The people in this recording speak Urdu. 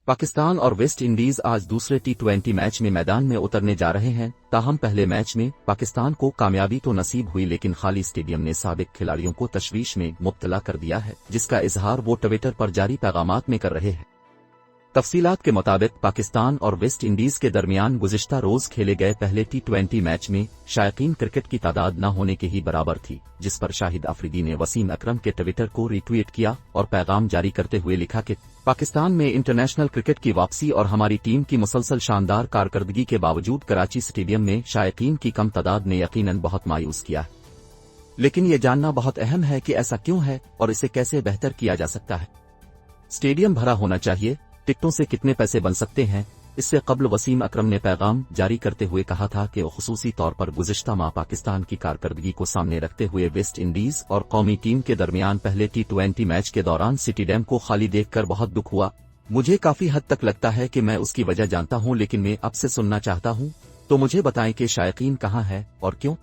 پاکستان اور ویسٹ انڈیز آج دوسرے ٹی20 میچ میں میدان میں اترنے جا رہے ہیں۔ تاہم پہلے میچ میں پاکستان کو کامیابی تو نصیب ہوئی، لیکن خالی اسٹیڈیم نے سابق کھلاڑیوں کو تشویش میں مبتلا کر دیا ہے، جس کا اظہار وہ ٹویٹر پر جاری پیغامات میں کر رہے ہیں۔ تفصیلات کے مطابق پاکستان اور ویسٹ انڈیز کے درمیان گزشتہ روز کھیلے گئے پہلے ٹی20 میچ میں شائقین کرکٹ کی تعداد نہ ہونے کے ہی برابر تھی، جس پر شاہد افریدی نے وسیم اکرم کے ٹویٹر کو ری ٹویٹ کیا اور پیغام جاری کرتے ہوئے لکھا کہ پاکستان میں انٹرنیشنل کرکٹ کی واپسی اور ہماری ٹیم کی مسلسل شاندار کارکردگی کے باوجود کراچی اسٹیڈیم میں شائقین کی کم تعداد نے یقیناً بہت مایوس کیا ہے، لیکن یہ جاننا بہت اہم ہے کہ ایسا کیوں ہے اور اسے کیسے بہتر کیا جا سکتا ہے۔ اسٹیڈیم بھرا ہونا چاہیے، ٹکٹوں سے کتنے پیسے بن سکتے ہیں؟ اس سے قبل وسیم اکرم نے پیغام جاری کرتے ہوئے کہا تھا کہ وہ خصوصی طور پر گزشتہ ماہ پاکستان کی کارکردگی کو سامنے رکھتے ہوئے ویسٹ انڈیز اور قومی ٹیم کے درمیان پہلے ٹی20 میچ کے دوران اسٹیڈیم کو خالی دیکھ کر بہت دکھ ہوا۔ مجھے کافی حد تک لگتا ہے کہ میں اس کی وجہ جانتا ہوں، لیکن میں اب سے سننا چاہتا ہوں، تو مجھے بتائیں کہ شائقین کہاں ہے اور کیوں؟